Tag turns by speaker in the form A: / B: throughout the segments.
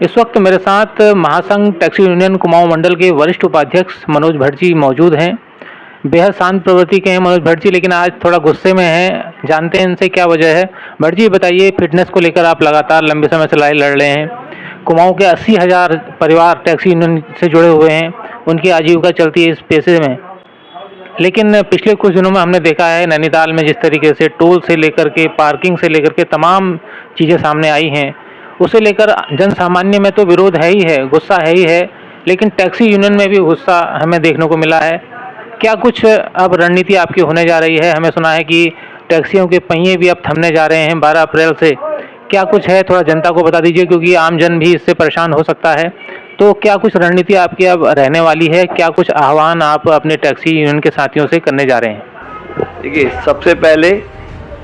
A: इस वक्त मेरे साथ महासंघ टैक्सी यूनियन कुमाऊं मंडल के वरिष्ठ उपाध्यक्ष मनोज भट्ट जी मौजूद हैं। बेहद शांत प्रवृत्ति के हैं मनोज भट्ट जी, लेकिन आज थोड़ा गुस्से में हैं। जानते हैं इनसे क्या वजह है। भट्ट जी बताइए, फिटनेस को लेकर आप लगातार लंबे समय से लड़ाई लड़ रहे हैं। कुमाऊं के 80,000 परिवार टैक्सी यूनियन से जुड़े हुए हैं, उनकी आजीविका चलती है इस पेशे में। लेकिन पिछले कुछ दिनों में हमने देखा है नैनीताल में जिस तरीके से टोल से लेकर के पार्किंग से लेकर के तमाम चीज़ें सामने आई हैं, उसे लेकर जन सामान्य में तो विरोध है ही है, गुस्सा है ही है, लेकिन टैक्सी यूनियन में भी गुस्सा हमें देखने को मिला है। क्या कुछ अब रणनीति आपकी होने जा रही है? हमें सुना है कि टैक्सियों के पहिए भी अब थमने जा रहे हैं 12 अप्रैल से। क्या कुछ है, थोड़ा जनता को बता दीजिए, क्योंकि आम जन भी इससे परेशान हो सकता है। तो क्या कुछ रणनीति आपकी अब रहने वाली है? क्या कुछ आह्वान आप अपने टैक्सी यूनियन के साथियों से करने जा रहे हैं?
B: देखिए, सबसे पहले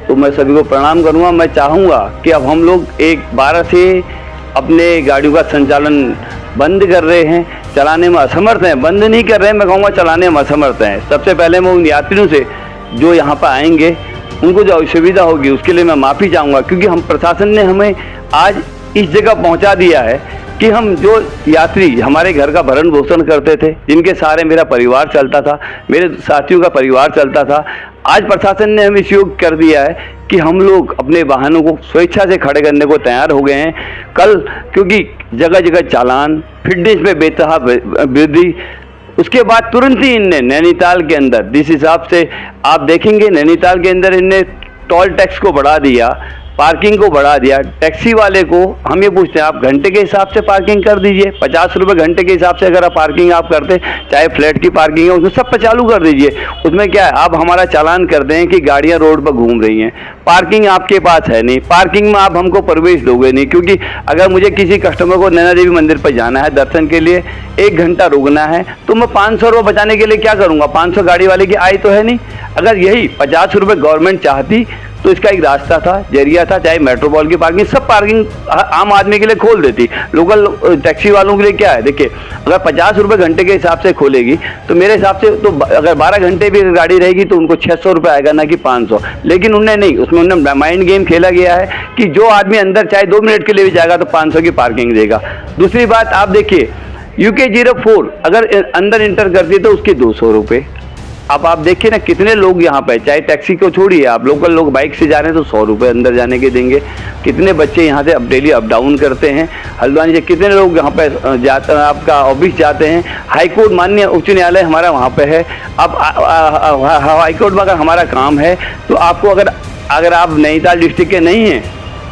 B: तो मैं सभी को प्रणाम करूंगा। मैं चाहूँगा कि अब हम लोग एक 12 से अपने गाड़ियों का संचालन बंद कर रहे हैं, चलाने में असमर्थ हैं। बंद नहीं कर रहे हैं, मैं कहूँगा चलाने में असमर्थ हैं। सबसे पहले मैं उन यात्रियों से जो यहाँ पर आएंगे उनको जो असुविधा होगी उसके लिए मैं माफ़ी चाहूँगा, क्योंकि हम प्रशासन ने हमें आज इस जगह पहुँचा दिया है कि हम जो यात्री हमारे घर का भरण पोषण करते थे, जिनके सहारे मेरा परिवार चलता था, मेरे साथियों का परिवार चलता था, आज प्रशासन ने हमें इस योग्य कर दिया है कि हम लोग अपने वाहनों को स्वेच्छा से खड़े करने को तैयार हो गए हैं। कल क्योंकि जगह जगह चालान, फिटनेस में बेतहा वृद्धि, उसके बाद तुरंत ही इनने नैनीताल के अंदर, जिस हिसाब से आप देखेंगे नैनीताल के अंदर इनने टोल टैक्स को बढ़ा दिया, पार्किंग को बढ़ा दिया। टैक्सी वाले को हम ये पूछते हैं, आप घंटे के हिसाब से पार्किंग कर दीजिए। 50 रुपये घंटे के हिसाब से अगर आप पार्किंग आप करते, चाहे फ्लैट की पार्किंग है, उसमें सब पे चालू कर दीजिए। उसमें क्या है, आप हमारा चालान कर दें कि गाड़ियां रोड पर घूम रही हैं, पार्किंग आपके पास है नहीं, पार्किंग में आप हमको प्रवेश दोगे नहीं। क्योंकि अगर मुझे किसी कस्टमर को नैना देवी मंदिर पर जाना है दर्शन के लिए, 1 घंटा रुकना है, तो मैं 500 रुपये बचाने के लिए क्या करूँगा? 500 गाड़ी वाले की आय तो है नहीं। अगर यही 50 रुपये गवर्नमेंट चाहती तो इसका एक रास्ता था, जरिया था, चाहे मेट्रोपॉल की पार्किंग, सब पार्किंग आम आदमी के लिए खोल देती। लोकल टैक्सी वालों के लिए क्या है, देखिए अगर 50 रुपये घंटे के हिसाब से खोलेगी तो मेरे हिसाब से तो अगर 12 घंटे भी गाड़ी रहेगी तो उनको 600 रुपये आएगा, ना कि 500। लेकिन उन्हें नहीं, उसमें उन्हें माइंड गेम खेला गया है कि जो आदमी अंदर चाहे 2 मिनट के लिए भी जाएगा तो 500 की पार्किंग देगा। दूसरी बात आप देखिए, UK04 अगर अंदर इंटर करती है तो उसके 200 रुपये। अब आप देखिए ना, कितने लोग यहाँ पे, चाहे टैक्सी को छोड़िए, आप लोकल लोग बाइक से जा रहे हैं तो 100 रुपये अंदर जाने के देंगे। कितने बच्चे यहाँ से अब डेली अप डाउन करते हैं हल्द्वानी से, कितने लोग यहाँ पे जाते हैं, आपका ऑफिस जाते हैं। हाईकोर्ट माननीय उच्च न्यायालय हमारा वहाँ पे है। अब हाईकोर्ट में अगर हमारा काम है तो आपको अगर आप नैनीताल डिस्ट्रिक्ट के नहीं हैं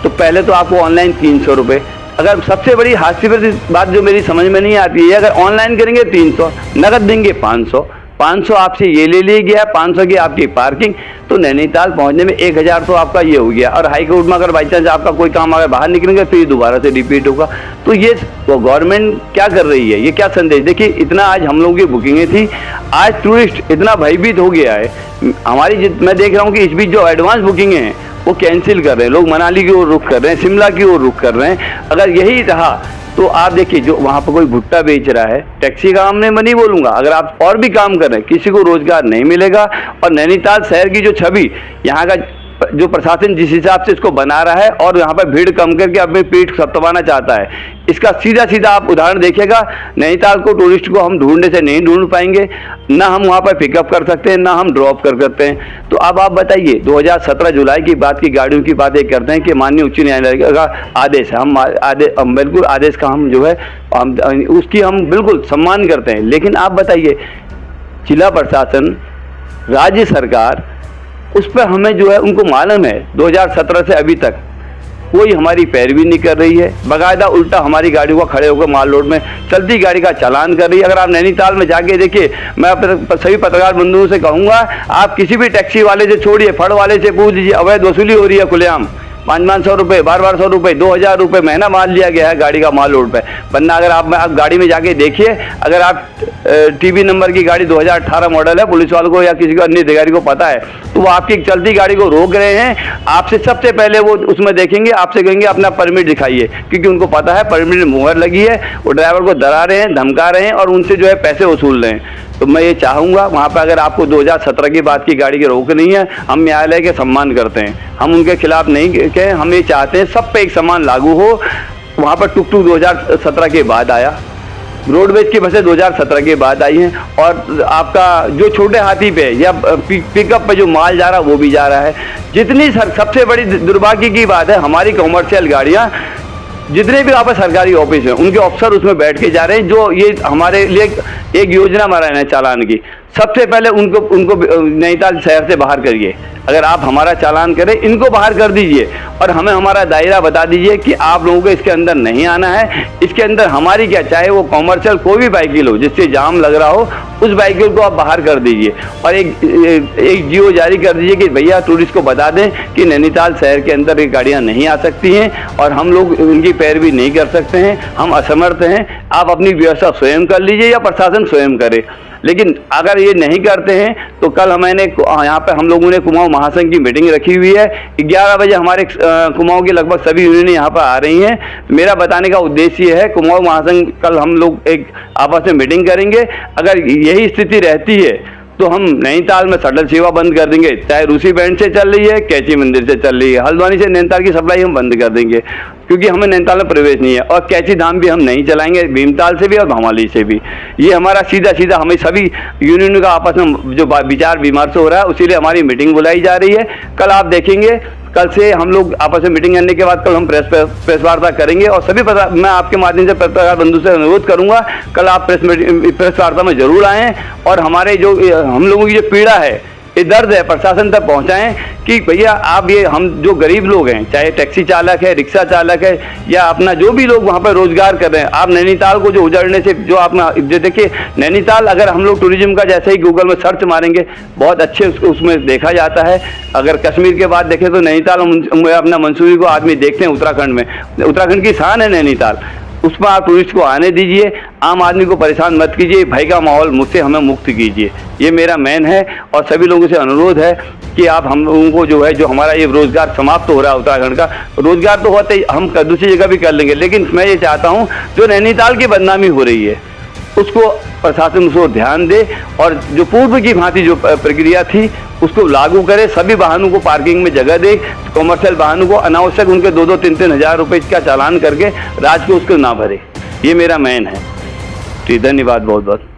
B: तो पहले तो आपको ऑनलाइन 300 रुपये। अगर सबसे बड़ी हास्यास्पद बात जो मेरी समझ में नहीं आती है, अगर ऑनलाइन करेंगे 300, नकद देंगे 500 आपसे ये ले लिया गया, 500 की आपकी पार्किंग, तो नैनीताल पहुंचने में 1000 तो आपका ये हो गया। और हाई कोर्ट में अगर बाई चांस आपका कोई काम अगर बाहर निकलेंगे फिर दोबारा से रिपीट होगा। तो ये गवर्नमेंट क्या कर रही है, ये क्या संदेश? देखिए, इतना आज हम लोगों की बुकिंगें थी, आज टूरिस्ट इतना भयभीत हो गया है। मैं देख रहा हूँ कि इस बीच जो एडवांस बुकिंगें हैं वो कैंसिल कर रहे हैं, लोग मनाली की ओर रुख कर रहे हैं, शिमला की ओर रुख कर रहे हैं। अगर यही रहा तो आप देखिए, जो वहाँ पर कोई भुट्टा बेच रहा है, टैक्सी का मैं नहीं बोलूँगा, अगर आप और भी काम कर रहे हैं, किसी को रोजगार नहीं मिलेगा। और नैनीताल शहर की जो छवि, यहाँ का जो प्रशासन जिस हिसाब से इसको बना रहा है और यहाँ पर भीड़ कम करके अपनी पीठ थपथपाना चाहता है, इसका सीधा सीधा आप उदाहरण देखिएगा। नैनीताल को टूरिस्ट को हम ढूंढने से नहीं ढूंढ पाएंगे, ना हम वहाँ पर पिकअप कर सकते हैं, ना हम ड्रॉप कर सकते हैं। तो अब आप बताइए, 2017 जुलाई की बात की गाड़ियों की बात ये करते हैं कि माननीय उच्च न्यायालय का आदेश है, हम बिल्कुल आदेश का हम जो है उसकी हम बिल्कुल सम्मान करते हैं। लेकिन आप बताइए, जिला प्रशासन, राज्य सरकार, उस पर हमें जो है उनको मालूम है 2017 से अभी तक कोई हमारी पैरवी नहीं कर रही है। बाकायदा उल्टा हमारी गाड़ियों को खड़े होकर माल रोड में चलती गाड़ी का चालान कर रही है। अगर आप नैनीताल में जाके देखिए, मैं सभी पत्रकार बंधुओं से कहूँगा, आप किसी भी टैक्सी वाले से छोड़िए, फड़ वाले से पूछ लीजिए, अवैध वसूली हो रही है खुलेआम। 500 रुपये, 1200 रुपये, 2000 रुपये महीना माल लिया गया है गाड़ी का माल रोड पे। वरना अगर आप गाड़ी में जाके देखिए, अगर आप टीवी नंबर की गाड़ी 2018 मॉडल है, पुलिस वालों को या किसी को अन्य अधिकारी को पता है, तो वो आपकी चलती गाड़ी को रोक रहे हैं। आपसे सबसे पहले वो उसमें देखेंगे, आपसे कहेंगे अपना परमिट दिखाइए, क्योंकि उनको पता है परमिट में मुहर लगी है। वो ड्राइवर को डरा रहे हैं, धमका रहे हैं और उनसे जो है पैसे वसूल रहे हैं। तो मैं ये चाहूँगा, वहाँ पर अगर आपको 2017 की बात की गाड़ी की रोक नहीं है, हम न्यायालय के सम्मान करते हैं, हम उनके खिलाफ नहीं कहें, हम ये चाहते हैं सब पे एक समान लागू हो। वहाँ पर टुक टुक 2017 के बाद आया, रोडवेज की बसें 2017 के बाद आई हैं, और आपका जो छोटे हाथी पे या पिकअप पे जो माल जा रहा है वो भी जा रहा है। जितनी सबसे बड़ी दुर्भाग्य की बात है, हमारी कॉमर्शियल गाड़ियाँ जितने भी वहाँ पर सरकारी ऑफिस हैं उनके अफसर उसमें बैठ के जा रहे हैं, जो ये हमारे लिए एक योजना बना है चालान की। सबसे पहले उनको नैनीताल शहर से बाहर करिए। अगर आप हमारा चालान करें, इनको बाहर कर दीजिए और हमें हमारा दायरा बता दीजिए कि आप लोगों को इसके अंदर नहीं आना है। इसके अंदर हमारी क्या, चाहे वो कॉमर्शियल कोई भी बाइकिल हो जिससे जाम लग रहा हो, उस बाइकिल को आप बाहर कर दीजिए और एक जियो जारी कर दीजिए कि भैया टूरिस्ट को बता दें कि नैनीताल शहर के अंदर ये गाड़ियाँ नहीं आ सकती हैं और हम लोग उनकी पैरवी नहीं कर सकते हैं, हम असमर्थ हैं। आप अपनी व्यवस्था स्वयं कर लीजिए या प्रशासन स्वयं करे। लेकिन अगर ये नहीं करते हैं तो कल मैंने यहाँ पे हम लोगों ने कुमाऊं महासंघ की मीटिंग रखी हुई है। 11 बजे हमारे कुमाऊं की लगभग सभी यूनियन यहाँ पर आ रही हैं। मेरा बताने का उद्देश्य ये है, कुमाऊं महासंघ कल हम लोग एक आपस में मीटिंग करेंगे। अगर यही स्थिति रहती है तो हम नैनीताल में शटल सेवा बंद कर देंगे, चाहे रूसी बैंड से चल रही है, कैची मंदिर से चल रही है, हल्द्वानी से नैनीताल की सप्लाई हम बंद कर देंगे क्योंकि हमें नैनीताल में प्रवेश नहीं है, और कैची धाम भी हम नहीं चलाएंगे, भीमताल से भी और भवाली से भी। ये हमारा सीधा हमें सभी यूनियन का आपस में जो विचार विमर्श हो रहा है, उसीलिए हमारी मीटिंग बुलाई जा रही है। कल आप देखेंगे, कल से हम लोग आपस में मीटिंग करने के बाद कल हम प्रेस वार्ता करेंगे और सभी मैं आपके माध्यम से पत्रकार बंधु से अनुरोध करूंगा, कल आप प्रेस वार्ता में जरूर आएँ और हमारे जो हम लोगों की जो पीड़ा है, ये दर्द है, प्रशासन तक पहुंचाएं कि भैया आप ये हम जो गरीब लोग हैं, चाहे टैक्सी चालक है, रिक्शा चालक है या अपना जो भी लोग वहाँ पर रोजगार कर रहे हैं, आप नैनीताल को जो उजड़ने से जो आप देखिए नैनीताल, अगर हम लोग टूरिज्म का जैसे ही गूगल में सर्च मारेंगे बहुत अच्छे उसमें देखा जाता है। अगर कश्मीर के बाद देखें तो नैनीताल अपना मंसूरी को आदमी देखते हैं उत्तराखंड में, उत्तराखंड की शान है नैनीताल। उसमें आप टूरिस्ट को आने दीजिए, आम आदमी को परेशान मत कीजिए, भय का माहौल मुझसे हमें मुक्त कीजिए। ये मेरा मेन है और सभी लोगों से अनुरोध है कि आप हम लोगों को जो है, जो हमारा ये रोजगार समाप्त हो रहा है उत्तराखंड का, रोजगार तो होते ही हम दूसरी जगह भी कर लेंगे, लेकिन मैं ये चाहता हूँ जो नैनीताल की बदनामी हो रही है उसको प्रशासन उसको ध्यान दे और जो पूर्व की भांति जो प्रक्रिया थी उसको लागू करे, सभी वाहनों को पार्किंग में जगह दे, कॉमर्शियल वाहनों को अनावश्यक उनके 2-3 हज़ार रुपये का चालान करके राज्य को उसको ना भरे। ये मेरा मेन है। जी धन्यवाद बहुत बहुत।